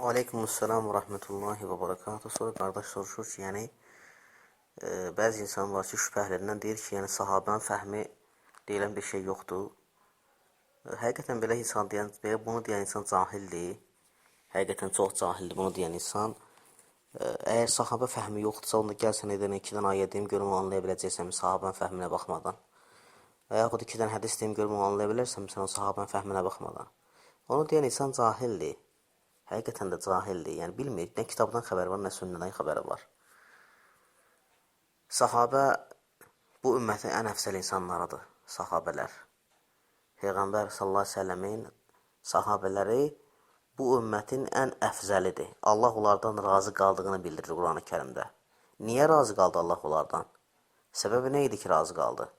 Aleykümselam və rəhmətullahi və barakatuhu. Sonra qardaş soruşur ki, bəzi insan var ki, şübhələrindən deyir ki, sahabənin fəhmi deyilən bir şey yoxdur. Həqiqətən belə insan deyən, bunu deyən insan cahildir. Həqiqətən çox cahildir bunu deyən insan. Əgər sahabə fəhmi yoxdursa, onda gəl sən edən 2 dənə ayə deyim, görüm anlaya biləcəksən sahabənin fəhminə baxmadan. Və yaxud 2 dənə hədis deyim, görüm anlaya bilərsən sən o sahabənin fəhminə baxmadan. Onu deyən insan cahildir. Həqiqətən də cahildir. Yəni bilmir, nə kitabdan xəbəri var, nə sünnədən xəbəri var. Sahabə bu ümmətin ən əfsəl insanlarıdır, sahabələr. Peyğəmbər sallallahu əleyhi və səlləmin sahabələri bu ümmətin ən əfzəlidir. Allah onlardan razı qaldığını bildirir Qurani-Kərimdə. Niyə razı qaldı Allah onlardan? Səbəbi nə idi ki, razı qaldı?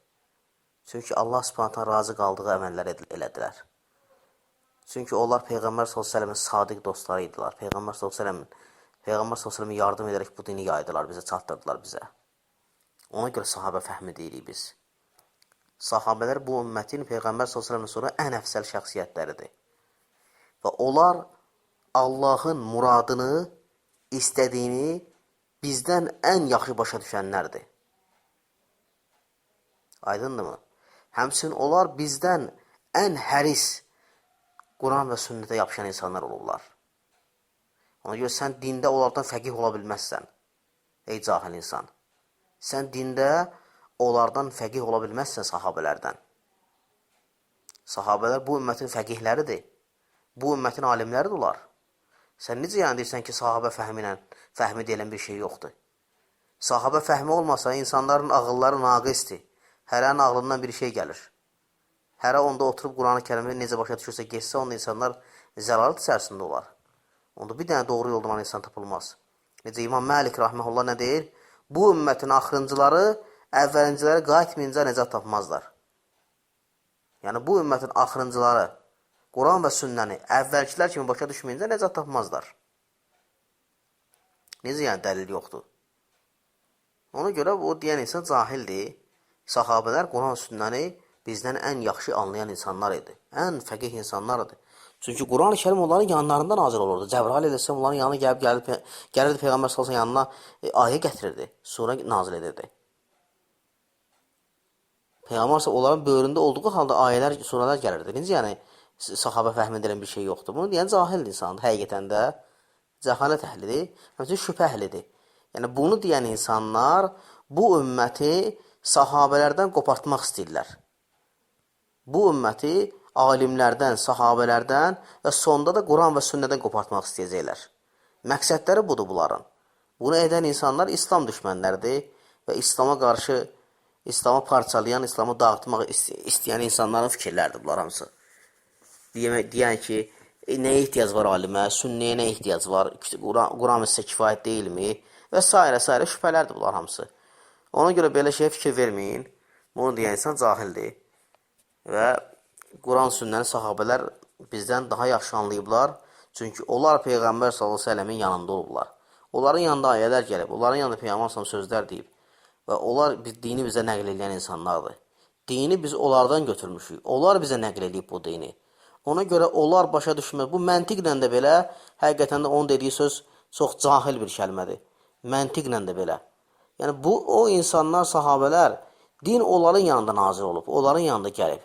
Çünki Allah Subhanahu razı qaldığı əməllər elədilər. Çünki onlar Peyğəmbər s.ə.v-in sadiq dostları idilər. Peyğəmbər s.ə.v yardım edərək bu dini yaydılar, bizə çatdırdılar bizə. Ona görə sahabə fəhmi deyirik biz. Sahabələr bu ümmətin Peyğəmbər s.ə.v-in sonra ən əfsəl şəxsiyyətləridir. Və onlar Allahın muradını, istədiyini bizdən ən yaxşı başa düşənlərdir. Aydındırmı? Həmçinin onlar bizdən ən həris Quran və sünnətə yapışan insanlar olurlar. Ona görə sən dində onlardan fəqih ola bilməzsən. Ey cahil insan. Sən dində onlardan fəqih ola bilməzsən sahabələrdən. Sahabələr bu ümmətin fəqihləridir. Bu ümmətin alimləridir onlar. Sən necə deyirsən ki, sahabə fəhmi deyilən bir şey yoxdur. Sahabə fəhmi olmasa insanların ağılları naqisdir. Hərənin ağlından bir şey gəlir. Hərə onda oturub Qurani-Kərimi necə başa düşürsə geçsə, onda insanlar zəlalət içərisində olar. Onda bir dənə doğru yoldan insan tapılmaz. Necə İmam Məlik rahmehullah nə deyir? Bu ümmətin axırıncıları əvvəlinciləri qayıtmayınca necət tapmazlar. Yəni bu ümmətin axırıncıları Quran və sünnəni əvvəlkilər kimi başa düşməyincə necət tapmazlar. Necə yəni dəlil yoxdur? Ona görə o deyən insan cahildir. Sahabələr Quran sünnəni bizdən ən yaxşı anlayan insanlar idi. Ən fəqih insanlar idi. Çünki Quran-ı Kərim onların yanlarında nazil olurdu. Cəbrail eləsəm onların yanına gəlirdi Peyğəmbər sallallahu yanına ayə gətirirdi. Sura nazil edirdi. Peyğəmbər onların böyründə olduğu halda ayələr, suralar gəlirdi. Necə yəni sahabə fəhm edən bir şey yoxdur. Bunu deyən cahil insandır. Həqiqətən də cəhalət əhlidir. Həmçinin şübhə əhlidir. Yəni bunu deyən insanlar bu ümməti sahabələrdən qopartmaq istəyirlər. Bu ümməti alimlərdən, sahabələrdən və sonda da Quran və sünnədən qopartmaq istəyəcəklər. Məqsədləri budur bunların. Bunu edən insanlar İslam düşmənləridir və İslama qarşı, İslamı parçalayan, İslamı dağıtmaq istəyən insanların fikirləridir bunlar hamısı. Deyən ki, nəyə ehtiyac var alimə, sünnəyə nə ehtiyac var, Quran isə kifayət deyilmi və s. şübhələrdir bunlar hamısı. Ona görə belə şeyə fikir verməyin. Bunu deyən insan cahildir. Və Quran sünnəni sahabələr bizdən daha yaxşı anlayıblar. Çünki onlar Peyğəmbər s.ə.v-in yanında olublar. Onların yanında ayələr gəlib, onların yanında Peyğəmbər s.ə.v sözlər deyib. Və onlar dini bizə nəql edən insanlardır. Dini biz onlardan götürmüşük. Onlar bizə nəql edib bu dini. Ona görə onlar başa düşməz. Bu məntiqlə də belə, həqiqətən də onun dediyi söz çox cahil bir kəlmədir. Məntiqlə də belə. Yəni bu, o insanlar, sahabələr, din onların yanında nazil olub, onların yanında gəlib.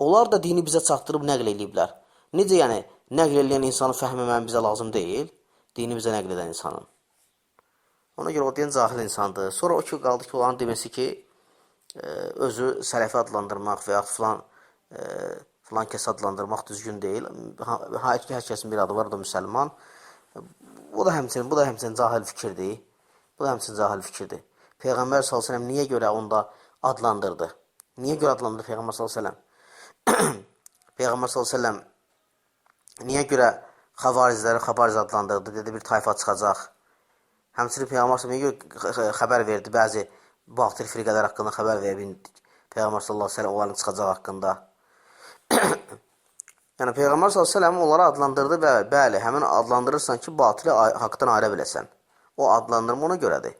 Onlar da dini bizə çatdırıb nəql ediblər. Necə yəni nəql edən insanı fəhməmən bizə lazım deyil, dini bizə nəql edən insanın. Ona görə o deyən cahil insandır. Sonra o ki qaldı ki, onların deməsi ki, özü sələfi adlandırmaq və yaxud filan kəs adlandırmaq düzgün deyil. Hər kəsin bir adı var, o da müsəlman. Bu da həmçinin cahil fikirdir. Bu da həmçinin cahil fikirdir. Peyğəmbər s.ə.v niyə görə onda adlandırdı? Niyə görə adlandırdı Peyğəmbər s.ə.v? Peyğəmbər s.ə.v niyə görə xavarizləri xabariz adlandırdı? Dedi, bir tayfa çıxacaq. Həmçinin Peyğəmbər s.ə.v niyə görə xəbər verdi? Bəzi batil firqələr haqqında xəbər verdi. Peyğəmbər s.ə.v onların çıxacaq haqqında. Yəni Peyğəmbər s.ə.v onları adlandırdı və bəli, həmin adlandırırsan ki, batili haqdan ayrı biləsən. O adlandırma ona görədir.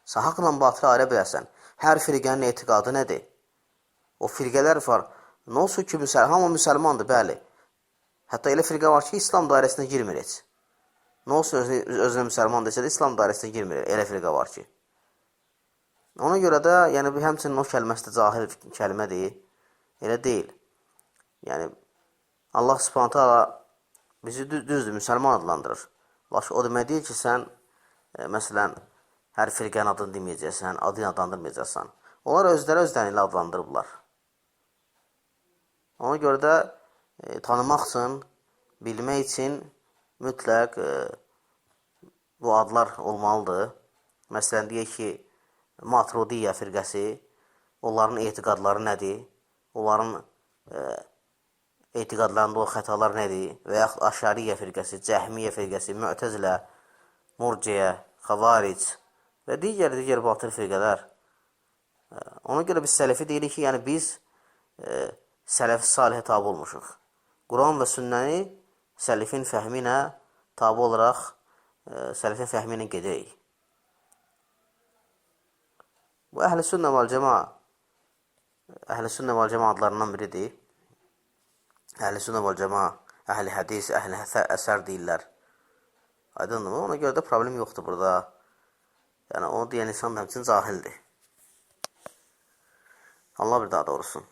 Sən haqla batili ayrı biləsən. Hər firqənin etiqadı nədir? O firqələr var. Nə olsun ki, hamı müsəlmandır, bəli. Hətta elə firqə var ki, İslam dairəsinə girmir heç. Nə olsun özünə müsəlman desə də İslam dairəsinə girmir. Elə firqə var ki. Ona görə də, yəni həmçinin o kəlməsi də cahil kəlmədir. Elə deyil. Yəni Allah Subhanahu taala bizi düzdür, müsəlman adlandırır. Lakin o demək deyil ki, sən məsələn hər firqənin adını deməyəcəksən, adını adlandırmayacaqsan. Onlar özləri ilə adlandırıblar. Ona görə də tanımaq üçün, bilmək üçün mütləq bu adlar olmalıdır. Məsələn, deyək ki, Maturidiyyə firqəsi, onların etiqadları nədir? Onların etiqadlarında o xətalar nədir? Və yaxud Əşəriyyə firqəsi, Cəhmiyyə firqəsi, Mü'təzilə, Murciyə, Xavaric və digər batıl firqələr. Ona görə biz sələfi deyirik ki, yəni biz sələf-i salihə tabi olmuşuq. Quran və sünnəni sələfin fəhmi ilə tabi olaraq sələfin fəhmi ilə gedək. Bu əhl-i sünnə vəl cəma adlarından biridir. Əhl-i sünnə vəl cəma, əhl-i hədis, əhl-i əsər deyirlər. Aydındır mı? Ona görə də problem yoxdur burada. Yəni onu deyən insan da həmçinin cahildir. Allah bir daha doğrusun.